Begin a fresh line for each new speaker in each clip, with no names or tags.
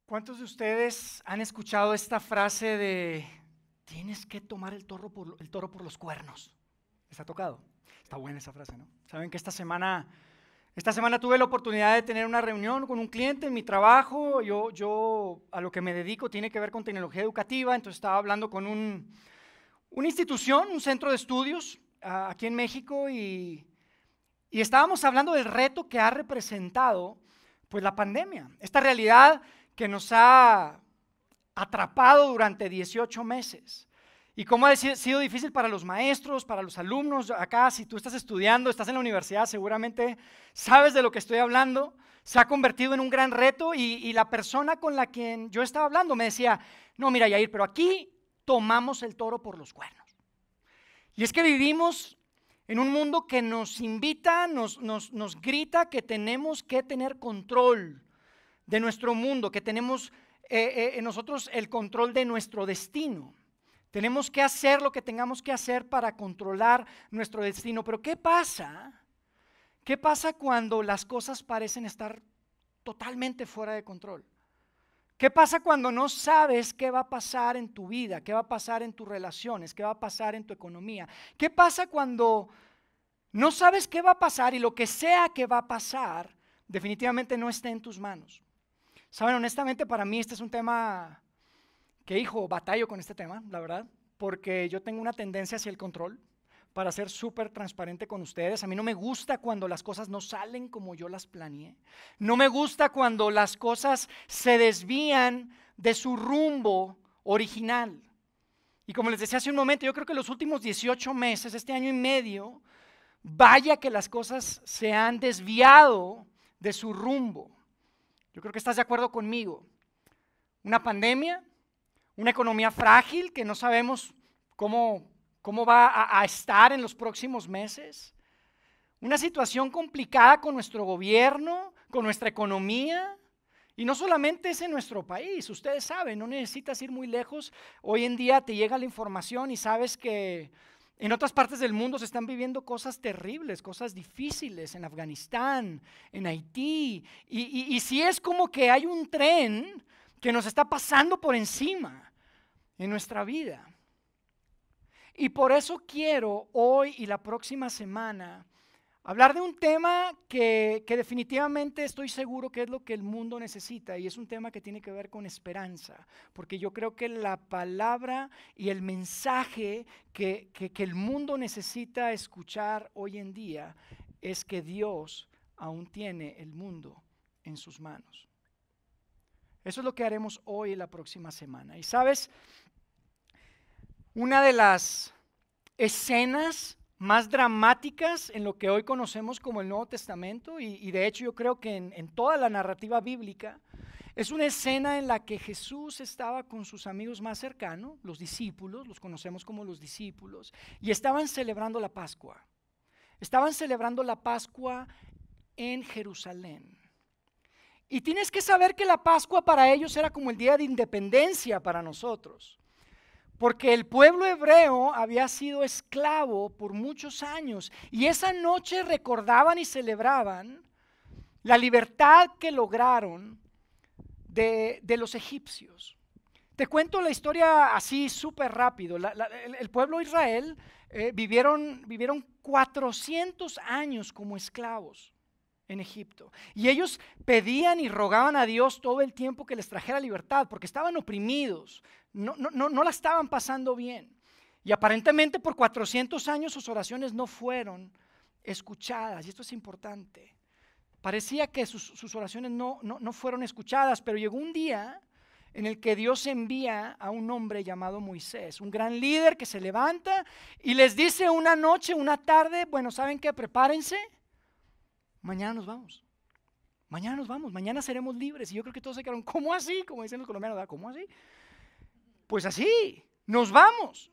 ¿Cuántos de ustedes han escuchado esta frase de tienes que tomar el toro por los cuernos? ¿Les ha tocado? Está buena esa frase, ¿no? Saben que esta semana tuve la oportunidad de tener una reunión con un cliente en mi trabajo. Yo a lo que me dedico tiene que ver con tecnología educativa, entonces estaba hablando con una institución, un centro de estudios aquí en México y estábamos hablando del reto que ha representado pues la pandemia, esta realidad que nos ha atrapado durante 18 meses. Y cómo ha sido difícil para los maestros, para los alumnos. Acá, si tú estás estudiando, estás en la universidad, seguramente sabes de lo que estoy hablando. Se ha convertido en un gran reto y la persona con la quien yo estaba hablando me decía, no, mira, Yair, pero aquí tomamos el toro por los cuernos. Y es que vivimos en un mundo que nos invita, nos grita que tenemos que tener control de nuestro mundo, que tenemos nosotros el control de nuestro destino. Tenemos que hacer lo que tengamos que hacer para controlar nuestro destino. Pero ¿qué pasa? ¿Qué pasa cuando las cosas parecen estar totalmente fuera de control? ¿Qué pasa cuando no sabes qué va a pasar en tu vida? ¿Qué va a pasar en tus relaciones? ¿Qué va a pasar en tu economía? ¿Qué pasa cuando no sabes qué va a pasar y lo que sea que va a pasar definitivamente no está en tus manos? Saben, honestamente para mí este es un tema que, batallo con este tema, la verdad, porque yo tengo una tendencia hacia el control, para ser súper transparente con ustedes. A mí no me gusta cuando las cosas no salen como yo las planeé. No me gusta cuando las cosas se desvían de su rumbo original. Y como les decía hace un momento, yo creo que los últimos 18 meses, este año y medio, vaya que las cosas se han desviado de su rumbo. Yo creo que estás de acuerdo conmigo. Una pandemia, una economía frágil que no sabemos cómo va a estar en los próximos meses. Una situación complicada con nuestro gobierno, con nuestra economía. Y no solamente es en nuestro país, ustedes saben, no necesitas ir muy lejos. Hoy en día te llega la información y sabes que en otras partes del mundo se están viviendo cosas terribles, cosas difíciles, en Afganistán, en Haití. Y sí es como que hay un tren que nos está pasando por encima en nuestra vida. Y por eso quiero hoy y la próxima semana hablar de un tema que definitivamente estoy seguro que es lo que el mundo necesita, y es un tema que tiene que ver con esperanza, porque yo creo que la palabra y el mensaje que el mundo necesita escuchar hoy en día es que Dios aún tiene el mundo en sus manos. Eso es lo que haremos hoy y la próxima semana. Y sabes, una de las escenas más dramáticas en lo que hoy conocemos como el Nuevo Testamento, y de hecho yo creo que en toda la narrativa bíblica, es una escena en la que Jesús estaba con sus amigos más cercanos, los discípulos, los conocemos como los discípulos, y estaban celebrando la Pascua. Estaban celebrando la Pascua en Jerusalén. Y tienes que saber que la Pascua para ellos era como el día de independencia para nosotros. Porque el pueblo hebreo había sido esclavo por muchos años y esa noche recordaban y celebraban la libertad que lograron de los egipcios. Te cuento la historia así súper rápido. El pueblo de Israel vivieron 400 años como esclavos en Egipto. Y ellos pedían y rogaban a Dios todo el tiempo que les trajera libertad, porque estaban oprimidos, no la estaban pasando bien. Y aparentemente por 400 años sus oraciones no fueron escuchadas, y esto es importante. Parecía que sus oraciones no fueron escuchadas, pero llegó un día en el que Dios envía a un hombre llamado Moisés, un gran líder que se levanta y les dice una noche, una tarde, bueno, ¿saben qué? Prepárense. Mañana nos vamos, mañana seremos libres. Y yo creo que todos se quedaron, ¿cómo así? Como dicen los colombianos, ¿verdad? ¿Cómo así? Pues así, nos vamos.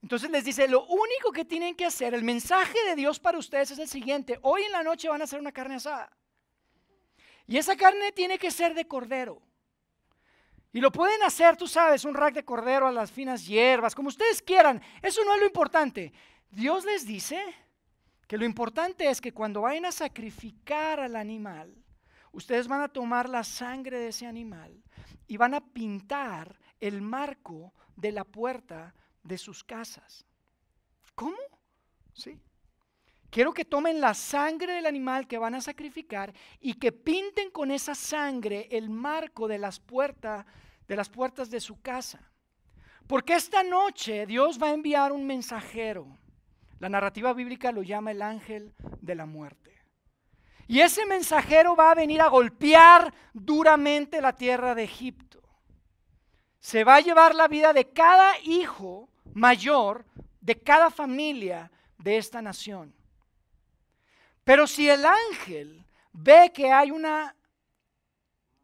Entonces les dice, lo único que tienen que hacer, el mensaje de Dios para ustedes es el siguiente: hoy en la noche van a hacer una carne asada. Y esa carne tiene que ser de cordero. Y lo pueden hacer, tú sabes, un rack de cordero a las finas hierbas, como ustedes quieran. Eso no es lo importante. Dios les dice que lo importante es que cuando vayan a sacrificar al animal, ustedes van a tomar la sangre de ese animal y van a pintar el marco de la puerta de sus casas. ¿Cómo? Sí. Quiero que tomen la sangre del animal que van a sacrificar y que pinten con esa sangre el marco de las puertas de su casa. Porque esta noche Dios va a enviar un mensajero. La narrativa bíblica lo llama el ángel de la muerte. Y ese mensajero va a venir a golpear duramente la tierra de Egipto. Se va a llevar la vida de cada hijo mayor de cada familia de esta nación. Pero si el ángel ve que hay una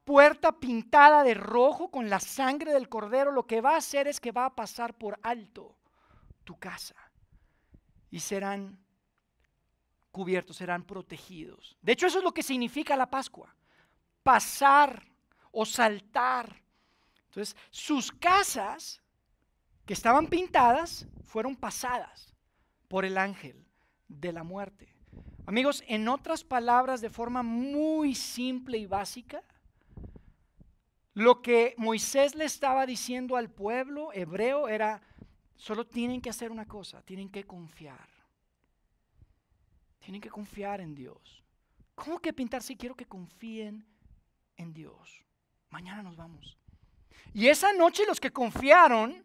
puerta pintada de rojo con la sangre del cordero, lo que va a hacer es que va a pasar por alto tu casa y serán cubiertos, serán protegidos. De hecho, eso es lo que significa la Pascua, pasar o saltar. Entonces, sus casas que estaban pintadas fueron pasadas por el ángel de la muerte. Amigos, en otras palabras, de forma muy simple y básica, lo que Moisés le estaba diciendo al pueblo hebreo era: solo tienen que hacer una cosa, tienen que confiar. Tienen que confiar en Dios. ¿Cómo que pintar? Si quiero que confíen en Dios. Mañana nos vamos. Y esa noche los que confiaron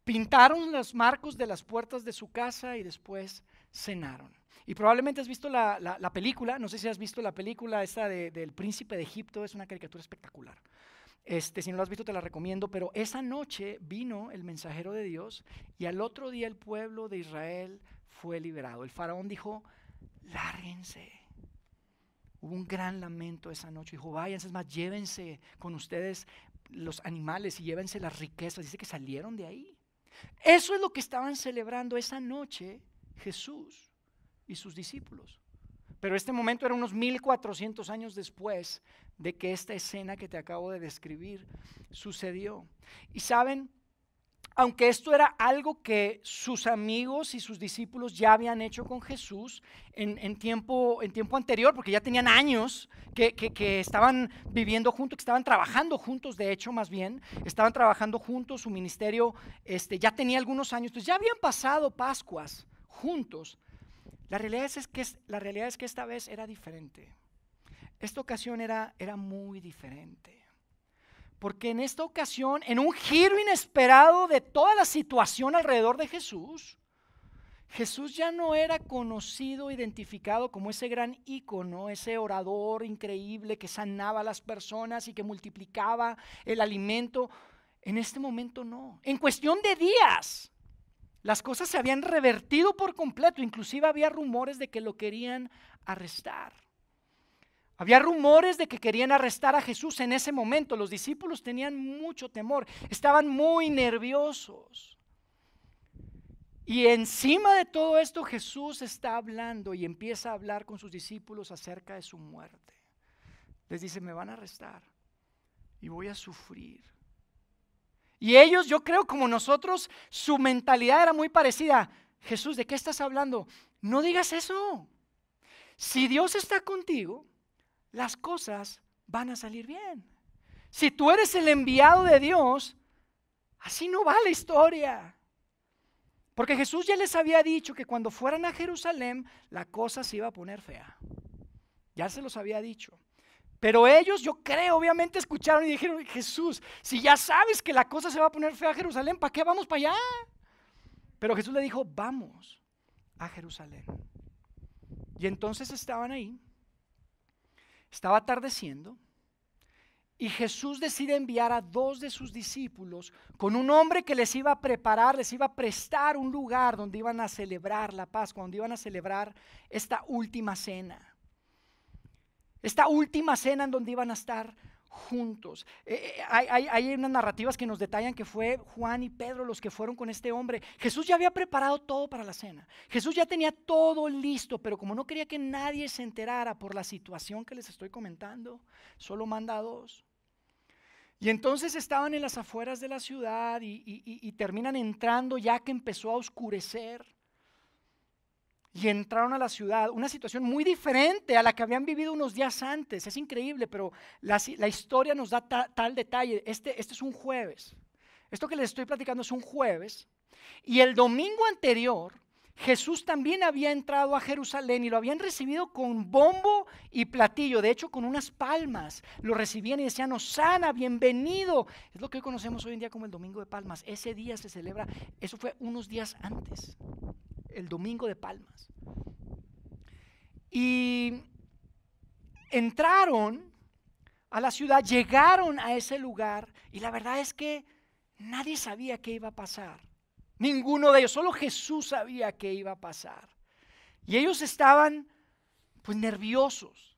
pintaron los marcos de las puertas de su casa y después cenaron. Y probablemente has visto la película, no sé si has visto la película esta del Príncipe de Egipto, es una caricatura espectacular. Si no lo has visto te la recomiendo, pero esa noche vino el mensajero de Dios y al otro día el pueblo de Israel fue liberado. El faraón dijo: lárguense. Hubo un gran lamento esa noche. Dijo: váyanse, es más, llévense con ustedes los animales y llévense las riquezas. Dice que salieron de ahí. Eso es lo que estaban celebrando esa noche Jesús y sus discípulos. Pero este momento era unos 1400 años después de que esta escena que te acabo de describir sucedió. Y saben, aunque esto era algo que sus amigos y sus discípulos ya habían hecho con Jesús en tiempo anterior, porque ya tenían años que estaban viviendo juntos, que estaban trabajando juntos, de hecho más bien, estaban trabajando juntos, su ministerio ya tenía algunos años, entonces ya habían pasado Pascuas juntos. La realidad es que esta vez era diferente. Esta ocasión era muy diferente. Porque en esta ocasión, en un giro inesperado de toda la situación alrededor de Jesús, Jesús ya no era conocido, identificado como ese gran ícono, ese orador increíble que sanaba a las personas y que multiplicaba el alimento. En este momento no. En cuestión de días, las cosas se habían revertido por completo. Inclusive había rumores de que lo querían arrestar. Había rumores de que querían arrestar a Jesús en ese momento. Los discípulos tenían mucho temor, estaban muy nerviosos. Y encima de todo esto Jesús está hablando y empieza a hablar con sus discípulos acerca de su muerte. Les dice: me van a arrestar y voy a sufrir. Y ellos, yo creo como nosotros, su mentalidad era muy parecida. Jesús, ¿de qué estás hablando? No digas eso. Si Dios está contigo, las cosas van a salir bien. Si tú eres el enviado de Dios, así no va la historia. Porque Jesús ya les había dicho que cuando fueran a Jerusalén, la cosa se iba a poner fea. Ya se los había dicho. Pero ellos, yo creo, obviamente escucharon y dijeron: Jesús, si ya sabes que la cosa se va a poner fea a Jerusalén, ¿para qué vamos para allá? Pero Jesús le dijo: vamos a Jerusalén. Y entonces estaban ahí. Estaba atardeciendo y Jesús decide enviar a 2 de sus discípulos con un hombre que les iba a preparar, les iba a prestar un lugar donde iban a celebrar la Pascua, donde iban a celebrar esta última cena. Esta última cena en donde iban a estar juntos. Hay unas narrativas que nos detallan que fue Juan y Pedro los que fueron con este hombre. Jesús ya había preparado todo para la cena. Jesús ya tenía todo listo, pero como no quería que nadie se enterara por la situación que les estoy comentando, solo manda a 2. Y entonces estaban en las afueras de la ciudad y terminan entrando ya que empezó a oscurecer. y entraron a la ciudad, una situación muy diferente a la que habían vivido unos días antes. Es increíble, pero la historia nos da tal detalle. Este es un jueves. Esto que les estoy platicando es un jueves. Y el domingo anterior, Jesús también había entrado a Jerusalén y lo habían recibido con bombo y platillo. De hecho, con unas palmas. Lo recibían y decían, Hosana, bienvenido. Es lo que hoy conocemos hoy en día como el Domingo de Palmas. Ese día se celebra, eso fue unos días antes. El Domingo de Palmas. Y entraron a la ciudad, llegaron a ese lugar y la verdad es que nadie sabía qué iba a pasar. Ninguno de ellos, solo Jesús sabía qué iba a pasar. Y ellos estaban pues nerviosos.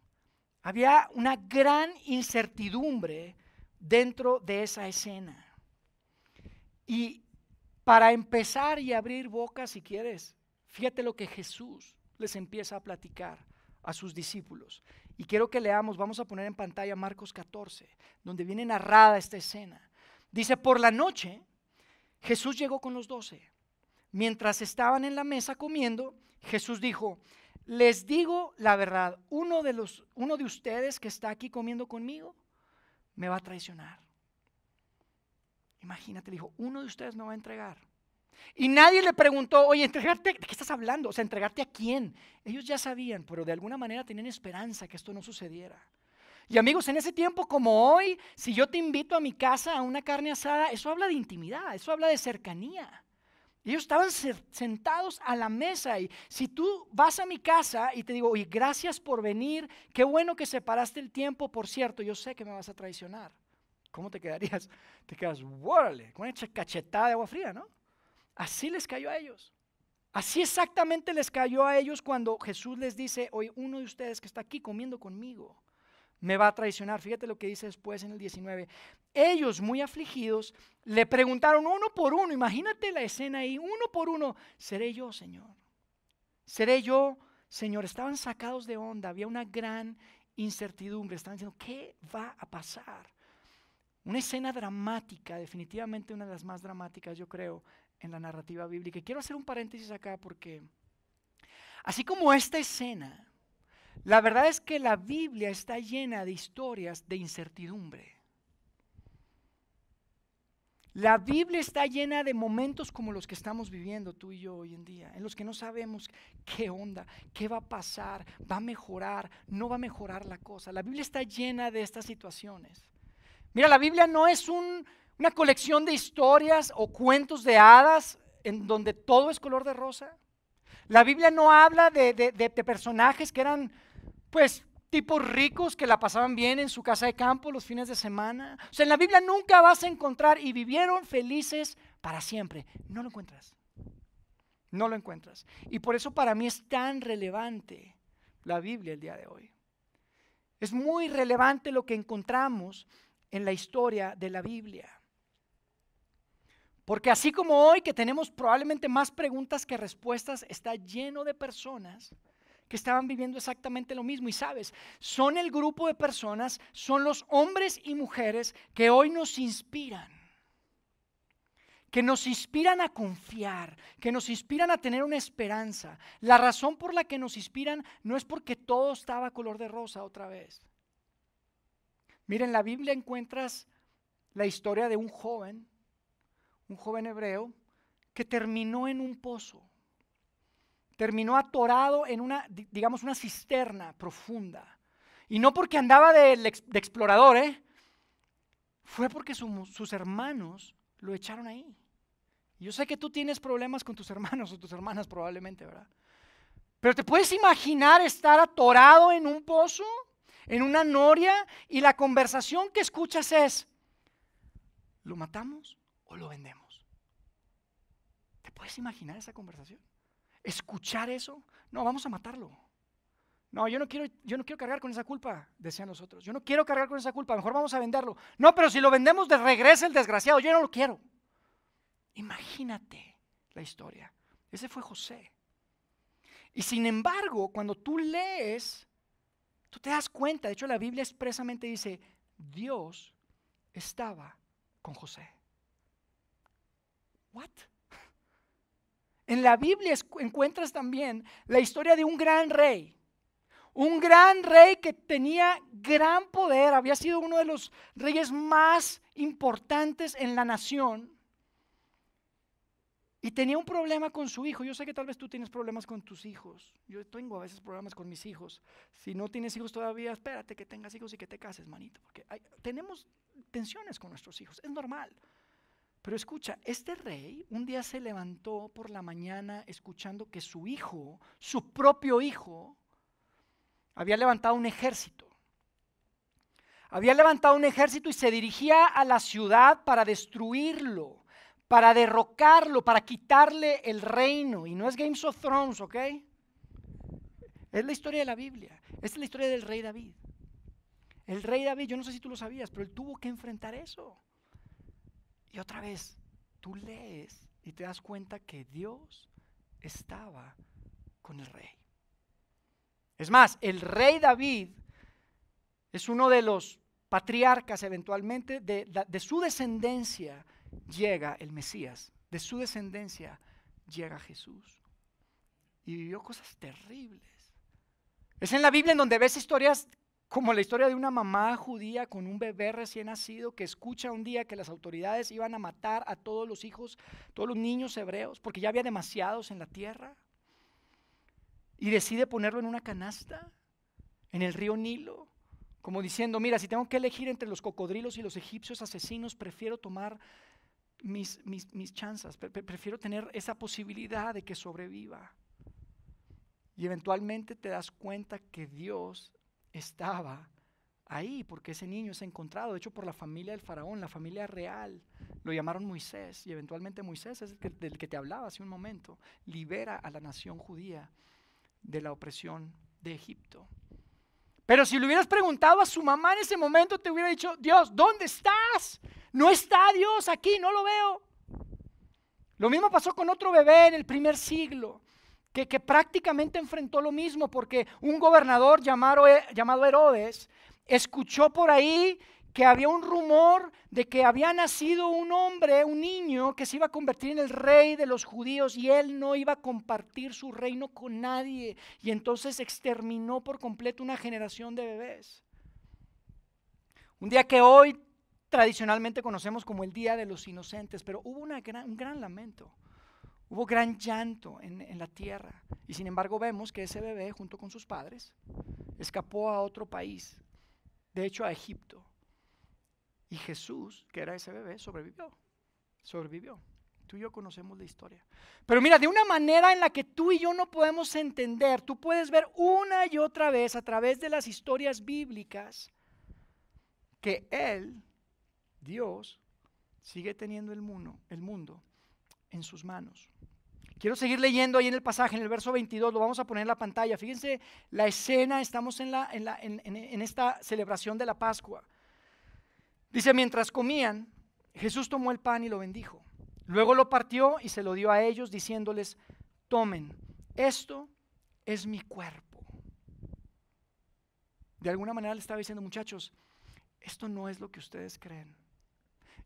Había una gran incertidumbre dentro de esa escena. Y para empezar y abrir boca, si quieres, fíjate lo que Jesús les empieza a platicar a sus discípulos. Y quiero que leamos, vamos a poner en pantalla Marcos 14, donde viene narrada esta escena. Dice, por la noche, Jesús llegó con los 12. Mientras estaban en la mesa comiendo, Jesús dijo, les digo la verdad, uno de ustedes que está aquí comiendo conmigo, me va a traicionar. Imagínate, dijo, uno de ustedes me va a entregar. Y nadie le preguntó, oye, ¿entregarte? ¿De qué estás hablando? O sea, ¿entregarte a quién? Ellos ya sabían, pero de alguna manera tenían esperanza que esto no sucediera. Y amigos, en ese tiempo como hoy, si yo te invito a mi casa a una carne asada, eso habla de intimidad, eso habla de cercanía. Ellos estaban sentados a la mesa y si tú vas a mi casa y te digo, oye, gracias por venir, qué bueno que separaste el tiempo, por cierto, yo sé que me vas a traicionar. ¿Cómo te quedarías? Te quedas, órale, con una cachetada de agua fría, ¿no? Así les cayó a ellos. Así exactamente les cayó a ellos cuando Jesús les dice, oye, uno de ustedes que está aquí comiendo conmigo me va a traicionar. Fíjate lo que dice después en el 19. Ellos, muy afligidos, le preguntaron uno por uno, imagínate la escena ahí, uno por uno, ¿seré yo, Señor? ¿Seré yo, Señor? Estaban sacados de onda, había una gran incertidumbre, estaban diciendo, ¿qué va a pasar? Una escena dramática, definitivamente una de las más dramáticas, yo creo, en la narrativa bíblica. Y quiero hacer un paréntesis acá porque, así como esta escena, la verdad es que la Biblia está llena de historias de incertidumbre. La Biblia está llena de momentos como los que estamos viviendo tú y yo hoy en día, en los que no sabemos qué onda, qué va a pasar, va a mejorar, no va a mejorar la cosa. La Biblia está llena de estas situaciones. Mira, la Biblia no es una colección de historias o cuentos de hadas en donde todo es color de rosa. La Biblia no habla de personajes que eran, pues, tipos ricos que la pasaban bien en su casa de campo los fines de semana. O sea, en la Biblia nunca vas a encontrar y vivieron felices para siempre. No lo encuentras. No lo encuentras. Y por eso para mí es tan relevante la Biblia el día de hoy. Es muy relevante lo que encontramos en la historia de la Biblia. Porque así como hoy que tenemos probablemente más preguntas que respuestas, está lleno de personas que estaban viviendo exactamente lo mismo. Y sabes, son el grupo de personas, son los hombres y mujeres que hoy nos inspiran. Que nos inspiran a confiar, que nos inspiran a tener una esperanza. La razón por la que nos inspiran no es porque todo estaba color de rosa otra vez. Mira, en la Biblia encuentras la historia de un joven hebreo que terminó en un pozo, terminó atorado en una cisterna profunda. Y no porque andaba de explorador, fue porque sus hermanos lo echaron ahí. Yo sé que tú tienes problemas con tus hermanos o tus hermanas probablemente, ¿verdad? Pero ¿te puedes imaginar estar atorado en un pozo, en una noria, y la conversación que escuchas es, ¿lo matamos o lo vendemos? ¿Te puedes imaginar esa conversación? ¿Escuchar eso? No, vamos a matarlo. No, yo no quiero cargar con esa culpa, decían los otros. Yo no quiero cargar con esa culpa, mejor vamos a venderlo. No, pero si lo vendemos, regresa el desgraciado, yo no lo quiero. Imagínate la historia. Ese fue José. Y sin embargo, cuando tú lees, tú te das cuenta, de hecho la Biblia expresamente dice, Dios estaba con José. ¿What? En la Biblia encuentras también la historia de un gran rey. Un gran rey que tenía gran poder, había sido uno de los reyes más importantes en la nación. Y tenía un problema con su hijo. Yo sé que tal vez tú tienes problemas con tus hijos. Yo tengo a veces problemas con mis hijos. Si no tienes hijos todavía, espérate que tengas hijos y que te cases, manito. Porque tenemos tensiones con nuestros hijos, es normal. Pero escucha, este rey un día se levantó por la mañana escuchando que su hijo, su propio hijo, había levantado un ejército. Había levantado un ejército y se dirigía a la ciudad para destruirlo, para derrocarlo, para quitarle el reino. Y no es Game of Thrones, ¿ok? Es la historia de la Biblia. Esta es la historia del rey David. El rey David, yo no sé si tú lo sabías, pero él tuvo que enfrentar eso. Y otra vez, tú lees y te das cuenta que Dios estaba con el rey. Es más, el rey David es uno de los patriarcas eventualmente, de su descendencia llega el Mesías, de su descendencia llega Jesús. Y vivió cosas terribles. Es en la Biblia en donde ves historias como la historia de una mamá judía con un bebé recién nacido que escucha un día que las autoridades iban a matar a todos los hijos, todos los niños hebreos, porque ya había demasiados en la tierra. Y decide ponerlo en una canasta, en el río Nilo, como diciendo, mira, si tengo que elegir entre los cocodrilos y los egipcios asesinos, prefiero tomar mis chances, prefiero tener esa posibilidad de que sobreviva. Y eventualmente te das cuenta que Dios estaba ahí, porque ese niño es encontrado, de hecho por la familia del faraón, la familia real, lo llamaron Moisés, y eventualmente Moisés es del que te hablaba hace un momento, libera a la nación judía de la opresión de Egipto. Pero si le hubieras preguntado a su mamá en ese momento, te hubiera dicho, Dios, ¿dónde estás? No está Dios aquí, no lo veo. Lo mismo pasó con otro bebé en el primer siglo, que prácticamente enfrentó lo mismo, porque un gobernador llamado Herodes escuchó por ahí que había un rumor de que había nacido un hombre, un niño que se iba a convertir en el rey de los judíos y él no iba a compartir su reino con nadie, y entonces exterminó por completo una generación de bebés. Un día que hoy tradicionalmente conocemos como el Día de los Inocentes, pero hubo un gran lamento. Hubo gran llanto en la tierra, y sin embargo vemos que ese bebé junto con sus padres escapó a otro país, de hecho a Egipto, y Jesús, que era ese bebé, sobrevivió. Tú y yo conocemos la historia. Pero mira, de una manera en la que tú y yo no podemos entender, tú puedes ver una y otra vez a través de las historias bíblicas que Él, Dios, sigue teniendo el mundo en sus manos. Quiero seguir leyendo ahí en el pasaje, en el verso 22, lo vamos a poner en la pantalla. Fíjense la escena, estamos en esta celebración de la Pascua. Dice, mientras comían, Jesús tomó el pan y lo bendijo. Luego lo partió y se lo dio a ellos, diciéndoles, tomen, esto es mi cuerpo. De alguna manera le estaba diciendo, muchachos, esto no es lo que ustedes creen.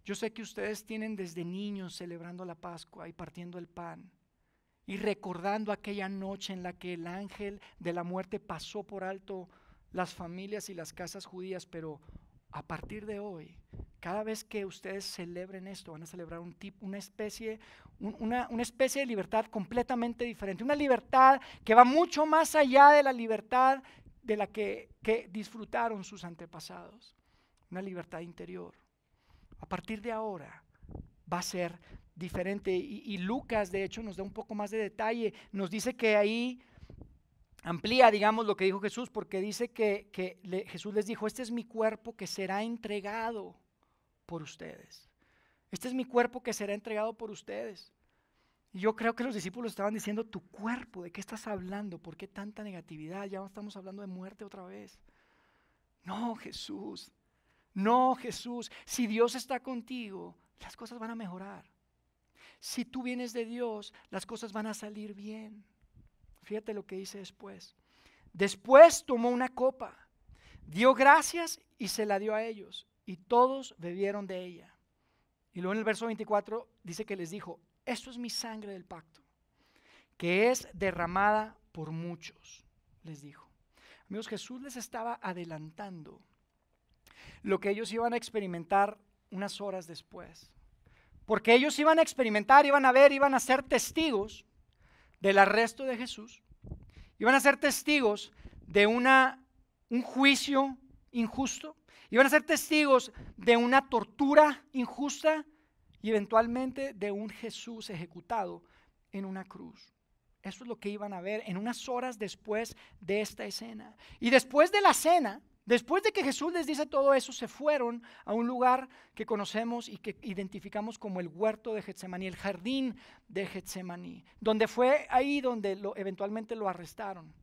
Yo sé que ustedes tienen desde niños celebrando la Pascua y partiendo el pan y recordando aquella noche en la que el ángel de la muerte pasó por alto las familias y las casas judías, pero a partir de hoy, cada vez que ustedes celebren esto, van a celebrar una especie de libertad completamente diferente, una libertad que va mucho más allá de la libertad de la que disfrutaron sus antepasados, una libertad interior. A partir de ahora va a ser diferente, y Lucas de hecho nos da un poco más de detalle, nos dice que ahí amplía, digamos, lo que dijo Jesús, porque dice que Jesús les dijo, este es mi cuerpo que será entregado por ustedes. Este es mi cuerpo que será entregado por ustedes. Y yo creo que los discípulos estaban diciendo, tu cuerpo, ¿de qué estás hablando? ¿Por qué tanta negatividad? Ya estamos hablando de muerte otra vez. No, Jesús, si Dios está contigo, las cosas van a mejorar. Si tú vienes de Dios, las cosas van a salir bien. Fíjate lo que dice después. Después tomó una copa, dio gracias y se la dio a ellos, y todos bebieron de ella. Y luego en el verso 24 dice que les dijo, esto es mi sangre del pacto, que es derramada por muchos, les dijo. Amigos, Jesús les estaba adelantando lo que ellos iban a experimentar unas horas después. Porque ellos iban a experimentar, iban a ver, iban a ser testigos del arresto de Jesús. Iban a ser testigos de un juicio injusto. Iban a ser testigos de una tortura injusta y eventualmente de un Jesús ejecutado en una cruz. Eso es lo que iban a ver en unas horas después de esta escena. Y después de la cena, después de que Jesús les dice todo eso, se fueron a un lugar que conocemos y que identificamos como el huerto de Getsemaní, el jardín de Getsemaní, donde fue ahí donde eventualmente lo arrestaron.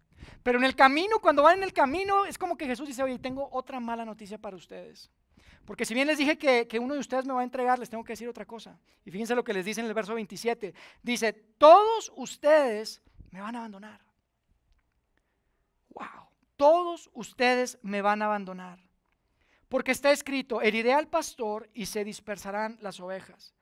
Pero en el camino, cuando van en el camino, es como que Jesús dice, oye, tengo otra mala noticia para ustedes. Porque si bien les dije que uno de ustedes me va a entregar, les tengo que decir otra cosa. Y fíjense lo que les dice en el verso 27. Dice, todos ustedes me van a abandonar. Wow, todos ustedes me van a abandonar. Porque está escrito, heriré al pastor y se dispersarán las ovejas.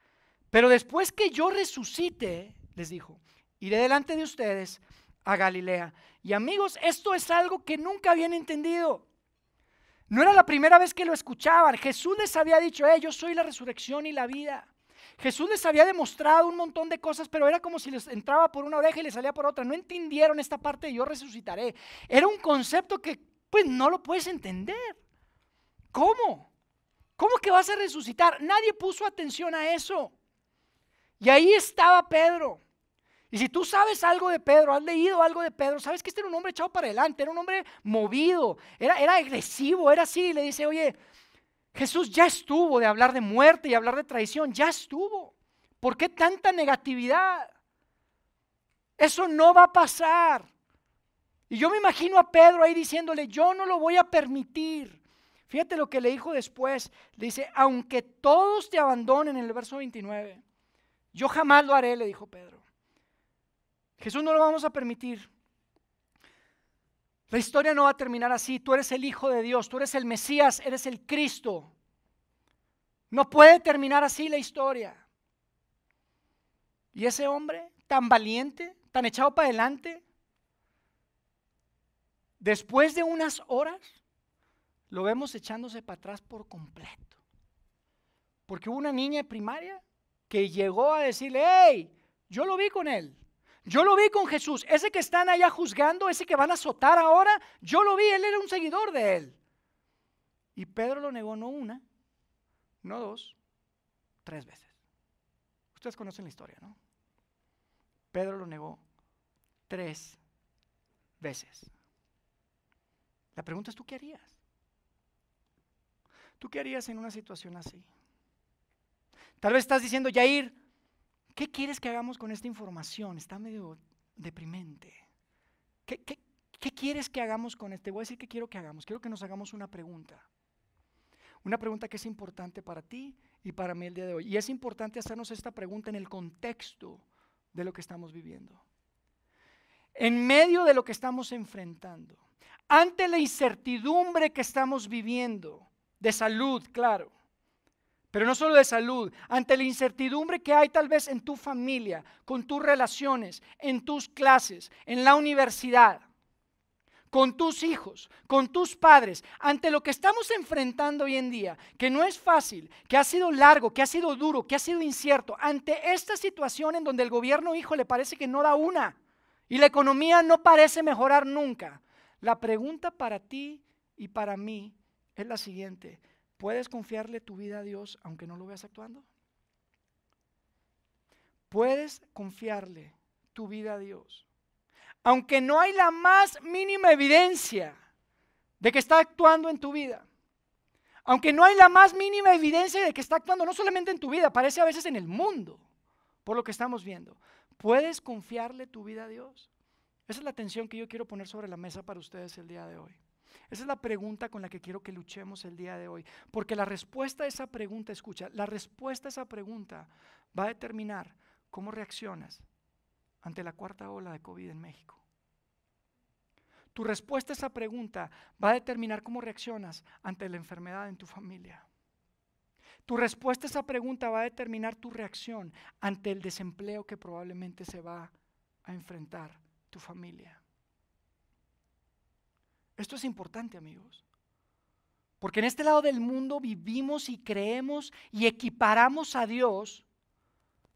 Pero después que yo resucite, les dijo, iré delante de ustedes a Galilea. Y amigos, esto es algo que nunca habían entendido. No era la primera vez que lo escuchaban. Jesús les había dicho, yo soy la resurrección y la vida. Jesús les había demostrado un montón de cosas, pero era como si les entraba por una oreja y les salía por otra. No entendieron esta parte de yo resucitaré. Era un concepto que pues no lo puedes entender. ¿Cómo? ¿Cómo que vas a resucitar? Nadie puso atención a eso. Y ahí estaba Pedro. Y si tú sabes algo de Pedro, has leído algo de Pedro, sabes que este era un hombre echado para adelante, era un hombre movido, era agresivo, era así. Y le dice, oye, Jesús ya estuvo de hablar de muerte y hablar de traición, ya estuvo. ¿Por qué tanta negatividad? Eso no va a pasar. Y yo me imagino a Pedro ahí diciéndole, yo no lo voy a permitir. Fíjate lo que le dijo después, le dice, aunque todos te abandonen, en el verso 29, yo jamás lo haré, le dijo Pedro. Jesús no lo vamos a permitir. La historia no va a terminar así. Tú eres el Hijo de Dios, tú eres el Mesías, eres el Cristo. No puede terminar así la historia. Y ese hombre tan valiente, tan echado para adelante, después de unas horas, lo vemos echándose para atrás por completo. Porque hubo una niña de primaria que llegó a decirle, hey, yo lo vi con él. Yo lo vi con Jesús, ese que están allá juzgando, ese que van a azotar ahora, yo lo vi, él era un seguidor de él. Y Pedro lo negó no una, no dos, 3 veces. Ustedes conocen la historia, ¿no? Pedro lo negó 3 veces. La pregunta es, ¿tú qué harías? ¿Tú qué harías en una situación así? Tal vez estás diciendo, Yair, ¿qué quieres que hagamos con esta información? Está medio deprimente. ¿Qué quieres que hagamos con esto? Te voy a decir qué quiero que hagamos. Quiero que nos hagamos una pregunta. Una pregunta que es importante para ti y para mí el día de hoy. Y es importante hacernos esta pregunta en el contexto de lo que estamos viviendo. En medio de lo que estamos enfrentando. Ante la incertidumbre que estamos viviendo. De salud, claro. Pero no solo de salud, ante la incertidumbre que hay tal vez en tu familia, con tus relaciones, en tus clases, en la universidad, con tus hijos, con tus padres, ante lo que estamos enfrentando hoy en día, que no es fácil, que ha sido largo, que ha sido duro, que ha sido incierto, ante esta situación en donde el gobierno, le parece que no da una y la economía no parece mejorar nunca, la pregunta para ti y para mí es la siguiente. ¿Puedes confiarle tu vida a Dios aunque no lo veas actuando? ¿Puedes confiarle tu vida a Dios aunque no hay la más mínima evidencia de que está actuando en tu vida? Aunque no hay la más mínima evidencia de que está actuando no solamente en tu vida, parece a veces en el mundo, por lo que estamos viendo. ¿Puedes confiarle tu vida a Dios? Esa es la tensión que yo quiero poner sobre la mesa para ustedes el día de hoy. Esa es la pregunta con la que quiero que luchemos el día de hoy, porque la respuesta a esa pregunta, escucha, la respuesta a esa pregunta va a determinar cómo reaccionas ante la 4ª ola de COVID en México. Tu respuesta a esa pregunta va a determinar cómo reaccionas ante la enfermedad en tu familia. Tu respuesta a esa pregunta va a determinar tu reacción ante el desempleo que probablemente se va a enfrentar tu familia. Esto es importante, amigos, porque en este lado del mundo vivimos y creemos y equiparamos a Dios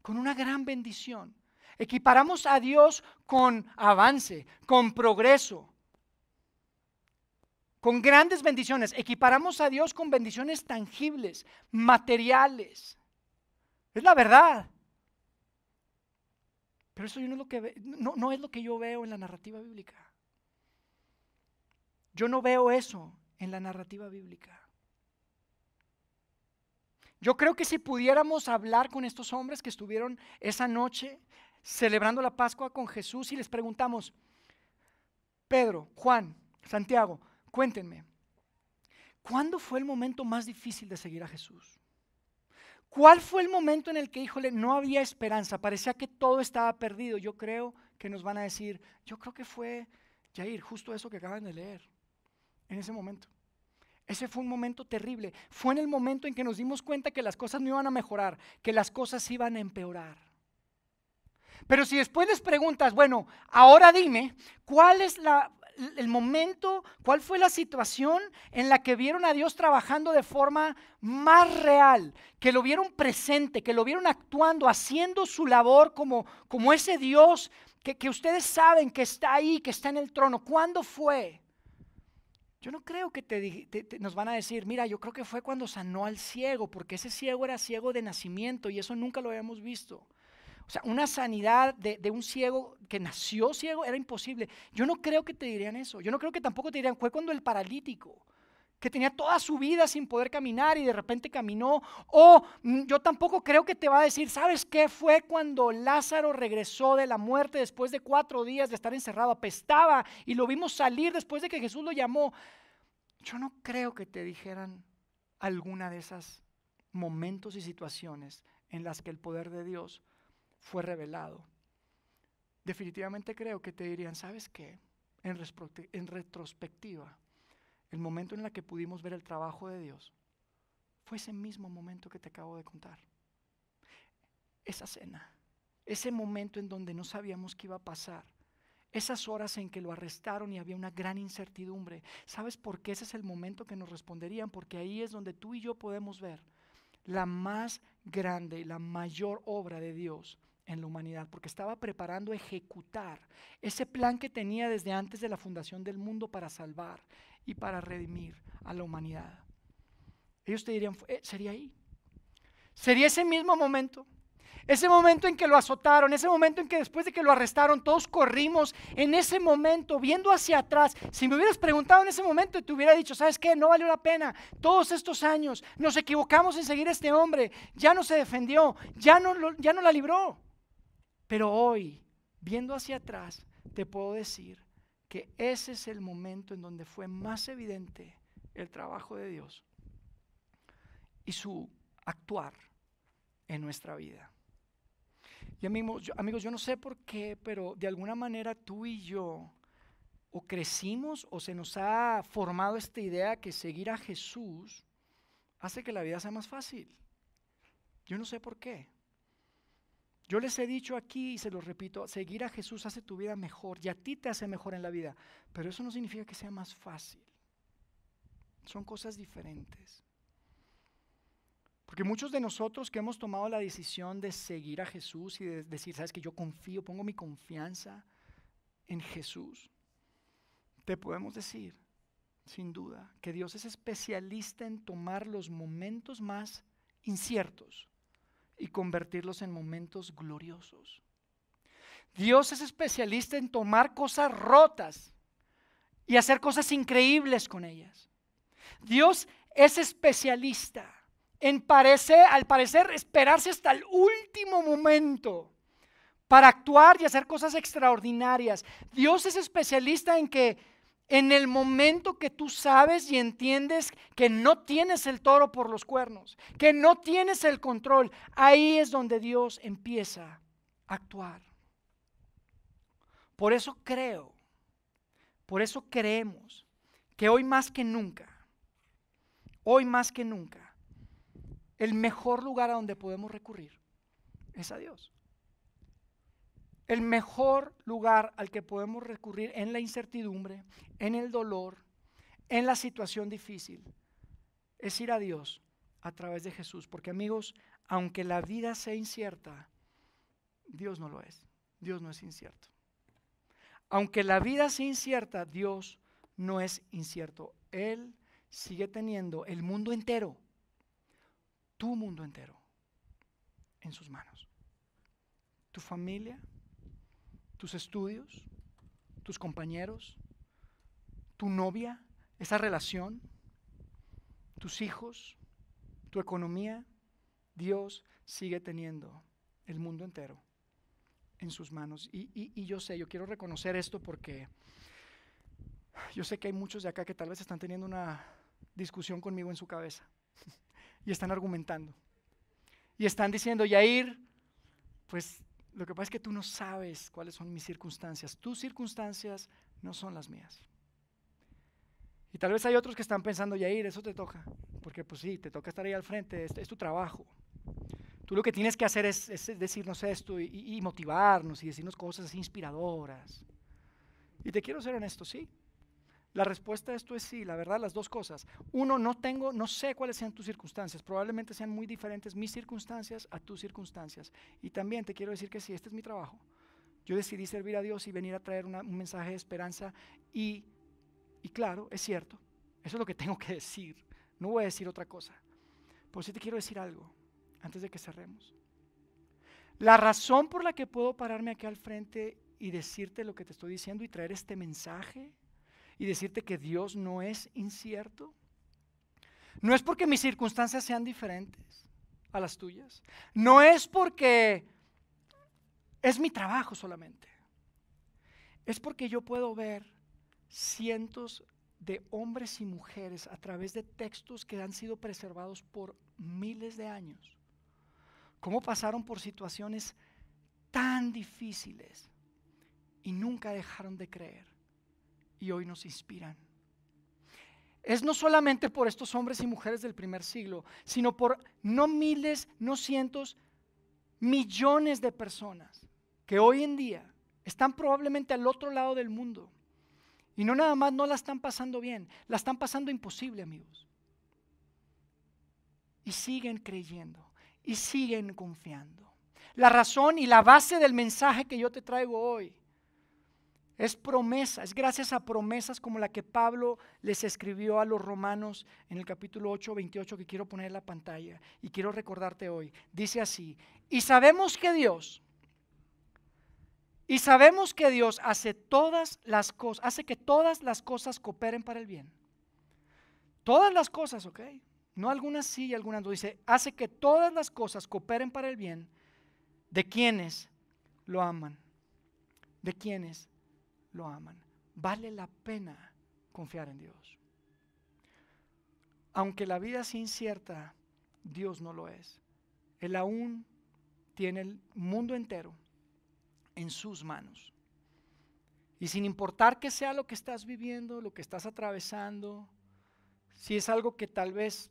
con una gran bendición. Equiparamos a Dios con avance, con progreso, con grandes bendiciones. Equiparamos a Dios con bendiciones tangibles, materiales. Es la verdad. Pero eso no es lo que, no es lo que yo veo en la narrativa bíblica. Yo no veo eso en la narrativa bíblica. Yo creo que si pudiéramos hablar con estos hombres que estuvieron esa noche celebrando la Pascua con Jesús y les preguntamos, Pedro, Juan, Santiago, cuéntenme, ¿cuándo fue el momento más difícil de seguir a Jesús? ¿Cuál fue el momento en el que, híjole, no había esperanza? Parecía que todo estaba perdido. Yo creo que nos van a decir, yo creo que fue, Jair, justo eso que acaban de leer, en ese momento. Ese fue un momento terrible. Fue en el momento en que nos dimos cuenta que las cosas no iban a mejorar, que las cosas iban a empeorar. Pero si después les preguntas, bueno, ahora dime, ¿cuál es el momento, cuál fue la situación en la que vieron a Dios trabajando de forma más real, que lo vieron presente, que lo vieron actuando, haciendo su labor como ese Dios que ustedes saben que está ahí, que está en el trono? ¿Cuándo fue? Yo no creo que nos van a decir, mira, yo creo que fue cuando sanó al ciego, porque ese ciego era ciego de nacimiento y eso nunca lo habíamos visto. O sea, una sanidad de un ciego que nació ciego era imposible. Yo no creo que te dirían eso. Yo no creo que tampoco te dirían, fue cuando el paralítico, que tenía toda su vida sin poder caminar y de repente caminó. O yo tampoco creo que te va a decir, ¿sabes qué? Fue cuando Lázaro regresó de la muerte después de 4 días de estar encerrado, apestaba y lo vimos salir después de que Jesús lo llamó. Yo no creo que te dijeran alguna de esas momentos y situaciones en las que el poder de Dios fue revelado. Definitivamente creo que te dirían, ¿sabes qué? En retrospectiva, el momento en el que pudimos ver el trabajo de Dios fue ese mismo momento que te acabo de contar. Esa cena, ese momento en donde no sabíamos qué iba a pasar, esas horas en que lo arrestaron y había una gran incertidumbre. ¿Sabes por qué ese es el momento que nos responderían? Porque ahí es donde tú y yo podemos ver la más grande, la mayor obra de Dios en la humanidad, porque estaba preparando ejecutar ese plan que tenía desde antes de la fundación del mundo para salvar y para redimir a la humanidad. Ellos te dirían, sería ahí, sería ese mismo momento. Ese momento en que lo azotaron, ese momento en que después de que lo arrestaron todos corrimos, en ese momento viendo hacia atrás. Si me hubieras preguntado en ese momento, te hubiera dicho, ¿sabes qué? No valió la pena. Todos estos años nos equivocamos en seguir a este hombre, ya no se defendió, ya no la libró. Pero hoy, viendo hacia atrás, te puedo decir que ese es el momento en donde fue más evidente el trabajo de Dios y su actuar en nuestra vida. Y amigos, yo no sé por qué, pero de alguna manera tú y yo o crecimos o se nos ha formado esta idea que seguir a Jesús hace que la vida sea más fácil. Yo no sé por qué. Yo les he dicho aquí y se los repito, seguir a Jesús hace tu vida mejor y a ti te hace mejor en la vida, pero eso no significa que sea más fácil. Son cosas diferentes. Porque muchos de nosotros que hemos tomado la decisión de seguir a Jesús y de decir, sabes que yo confío, pongo mi confianza en Jesús, te podemos decir, sin duda, que Dios es especialista en tomar los momentos más inciertos y convertirlos en momentos gloriosos. Dios es especialista en tomar cosas rotas y hacer cosas increíbles con ellas. Dios es especialista en al parecer esperarse hasta el último momento para actuar y hacer cosas extraordinarias. Dios es especialista en que en el momento que tú sabes y entiendes que no tienes el toro por los cuernos, que no tienes el control, ahí es donde Dios empieza a actuar. Por eso creemos que hoy más que nunca, el mejor lugar a donde podemos recurrir es a Dios. el mejor lugar al que podemos recurrir en la incertidumbre, en el dolor, en la situación difícil, es ir a Dios a través de Jesús. Porque amigos, aunque la vida sea incierta, Dios no lo es. Dios no es incierto. Aunque la vida sea incierta, Dios no es incierto. Él sigue teniendo el mundo entero, tu mundo entero, en sus manos. Tu familia, tus estudios, tus compañeros, tu novia, esa relación, tus hijos, tu economía. Dios sigue teniendo el mundo entero en sus manos. Y yo sé, yo quiero reconocer esto porque yo sé que hay muchos de acá que tal vez están teniendo una discusión conmigo en su cabeza y están argumentando y están diciendo, Yair, pues lo que pasa es que tú no sabes cuáles son mis circunstancias. Tus circunstancias no son las mías. Y tal vez hay otros que están pensando, Yair, eso te toca, porque pues sí, te toca estar ahí al frente, es tu trabajo. Tú lo que tienes que hacer es decirnos esto y motivarnos y decirnos cosas inspiradoras. Y te quiero ser honesto, sí. La respuesta a esto es sí, la verdad, las dos cosas. Uno, no sé cuáles sean tus circunstancias, probablemente sean muy diferentes mis circunstancias a tus circunstancias. Y también te quiero decir que sí, este es mi trabajo. Yo decidí servir a Dios y venir a traer un mensaje de esperanza y claro, es cierto, eso es lo que tengo que decir, no voy a decir otra cosa. Pero sí te quiero decir algo, antes de que cerremos. La razón por la que puedo pararme aquí al frente y decirte lo que te estoy diciendo y traer este mensaje y decirte que Dios no es incierto, no es porque mis circunstancias sean diferentes a las tuyas, no es porque es mi trabajo solamente, es porque yo puedo ver cientos de hombres y mujeres a través de textos que han sido preservados por miles de años, cómo pasaron por situaciones tan difíciles y nunca dejaron de creer y hoy nos inspiran. Es no solamente por estos hombres y mujeres del primer siglo, sino por no miles, no cientos, millones de personas que hoy en día están probablemente al otro lado del mundo. Y no nada más no la están pasando bien, la están pasando imposible, amigos. Y siguen creyendo, y siguen confiando. La razón y la base del mensaje que yo te traigo hoy es promesa, es gracias a promesas como la que Pablo les escribió a los romanos en el capítulo 8, 28 que quiero poner en la pantalla y quiero recordarte hoy. Dice así, y sabemos que Dios hace todas las cosas, hace que todas las cosas cooperen para el bien. Todas las cosas, ¿ok? No algunas sí y algunas no. Dice, hace que todas las cosas cooperen para el bien de quienes lo aman. De quienes lo aman. Vale la pena confiar en Dios. Aunque la vida es incierta, Dios no lo es. Él aún tiene el mundo entero en sus manos. Y sin importar que sea lo que estás viviendo, lo que estás atravesando, si es algo que tal vez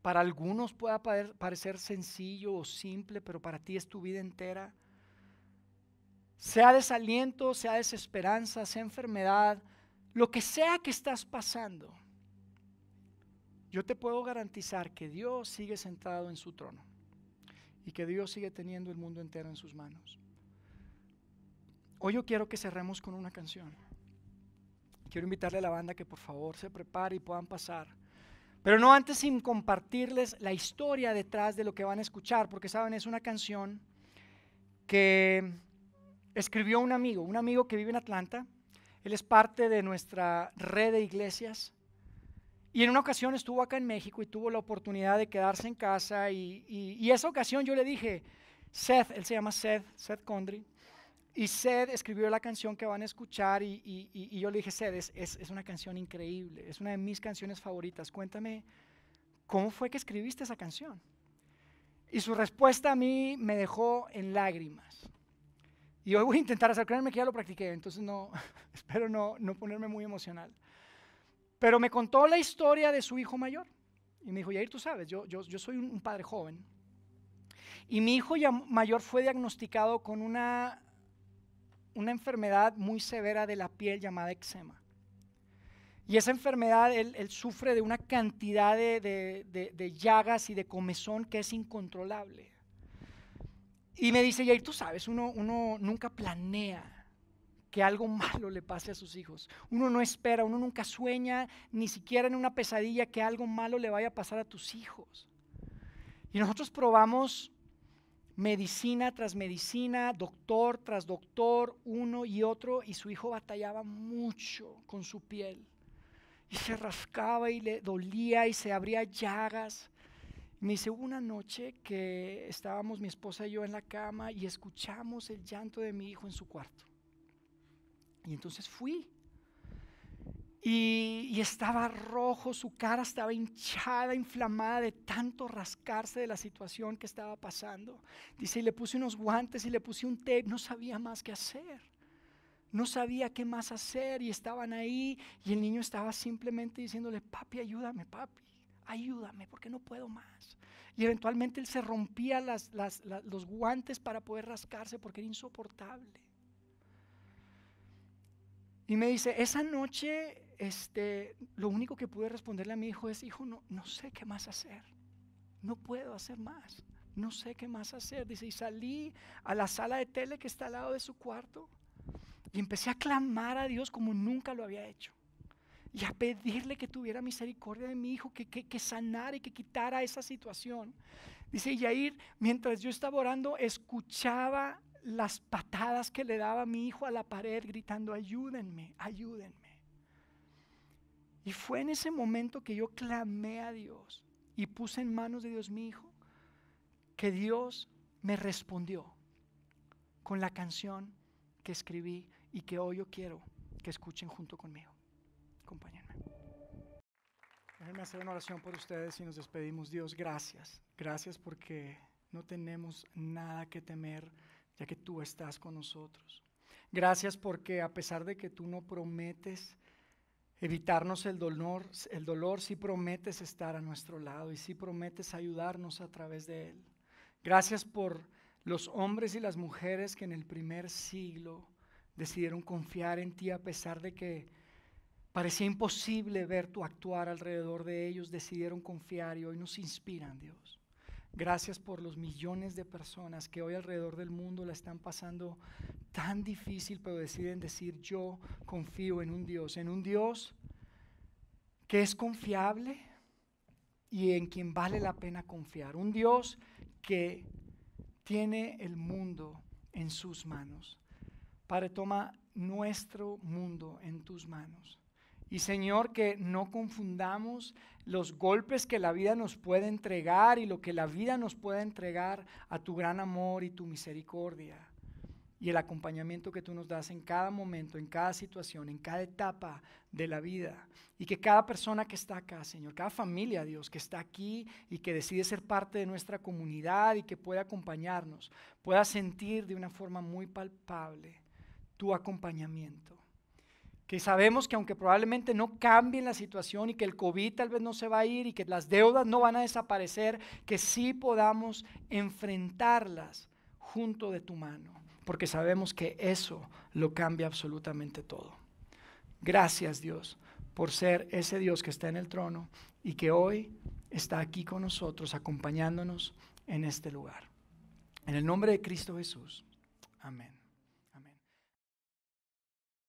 para algunos pueda parecer sencillo o simple, pero para ti es tu vida entera, sea desaliento, sea desesperanza, sea enfermedad, lo que sea que estás pasando, yo te puedo garantizar que Dios sigue sentado en su trono y que Dios sigue teniendo el mundo entero en sus manos. Hoy yo quiero que cerremos con una canción. Quiero invitarle a la banda que por favor se prepare y puedan pasar. Pero no antes sin compartirles la historia detrás de lo que van a escuchar, porque saben, es una canción que escribió un amigo que vive en Atlanta. Él es parte de nuestra red de iglesias. Y en una ocasión estuvo acá en México y tuvo la oportunidad de quedarse en casa y esa ocasión yo le dije, Seth, él se llama Seth Condry, y Seth escribió la canción que van a escuchar y yo le dije, Seth, es una canción increíble, es una de mis canciones favoritas, cuéntame, ¿cómo fue que escribiste esa canción? Y su respuesta a mí me dejó en lágrimas. Y hoy voy a intentar hacer, créanme que ya lo practiqué, entonces no, espero no ponerme muy emocional. Pero me contó la historia de su hijo mayor. Y me dijo, Yair, tú sabes, yo soy un padre joven. Y mi hijo mayor fue diagnosticado con una una enfermedad muy severa de la piel llamada eczema. Y esa enfermedad, él sufre de una cantidad de llagas y de comezón que es incontrolable. Y me dice, Yair, tú sabes, uno nunca planea que algo malo le pase a sus hijos. Uno no espera, uno nunca sueña, ni siquiera en una pesadilla, que algo malo le vaya a pasar a tus hijos. Y nosotros probamos medicina tras medicina, doctor tras doctor, uno y otro, y su hijo batallaba mucho con su piel. Y se rascaba y le dolía y se abría llagas. Me dice, hubo una noche que estábamos mi esposa y yo en la cama y escuchamos el llanto de mi hijo en su cuarto. Y entonces fui. Y estaba rojo, su cara estaba hinchada, inflamada de tanto rascarse de la situación que estaba pasando. Dice, y le puse unos guantes y le puse un tape, no sabía más qué hacer. No sabía qué más hacer y estaban ahí y el niño estaba simplemente diciéndole, papi, ayúdame, porque no puedo más. Y eventualmente él se rompía los guantes para poder rascarse porque era insoportable. Y me dice, esa noche lo único que pude responderle a mi hijo es, hijo, no sé qué más hacer, no puedo hacer más, no sé qué más hacer. Dice, y salí a la sala de tele que está al lado de su cuarto. Y empecé a clamar a Dios como nunca lo había hecho. Y a pedirle que tuviera misericordia de mi hijo, que sanara y que quitara esa situación. Dice Yair, mientras yo estaba orando, escuchaba las patadas que le daba mi hijo a la pared, gritando, ayúdenme, ayúdenme. Y fue en ese momento que yo clamé a Dios y puse en manos de Dios mi hijo, que Dios me respondió con la canción que escribí y que hoy yo quiero que escuchen junto conmigo. Acompáñenme. Déjenme hacer una oración por ustedes y nos despedimos. Dios, gracias. Gracias porque no tenemos nada que temer, ya que tú estás con nosotros. Gracias porque a pesar de que tú no prometes evitarnos el dolor sí prometes estar a nuestro lado y sí prometes ayudarnos a través de él. Gracias por los hombres y las mujeres que en el primer siglo decidieron confiar en ti a pesar de que parecía imposible ver tu actuar alrededor de ellos. Decidieron confiar y hoy nos inspiran, Dios. Gracias por los millones de personas que hoy alrededor del mundo la están pasando tan difícil, pero deciden decir, yo confío en un Dios que es confiable y en quien vale la pena confiar. Un Dios que tiene el mundo en sus manos. Padre, toma nuestro mundo en tus manos. Y Señor, que no confundamos los golpes que la vida nos puede entregar y lo que la vida nos puede entregar a tu gran amor y tu misericordia y el acompañamiento que tú nos das en cada momento, en cada situación, en cada etapa de la vida. Y que cada persona que está acá, Señor, cada familia, Dios, que está aquí y que decide ser parte de nuestra comunidad y que pueda acompañarnos, pueda sentir de una forma muy palpable tu acompañamiento. Que sabemos que aunque probablemente no cambie la situación y que el COVID tal vez no se va a ir y que las deudas no van a desaparecer, que sí podamos enfrentarlas junto de tu mano, porque sabemos que eso lo cambia absolutamente todo. Gracias, Dios, por ser ese Dios que está en el trono y que hoy está aquí con nosotros, acompañándonos en este lugar. En el nombre de Cristo Jesús. Amén.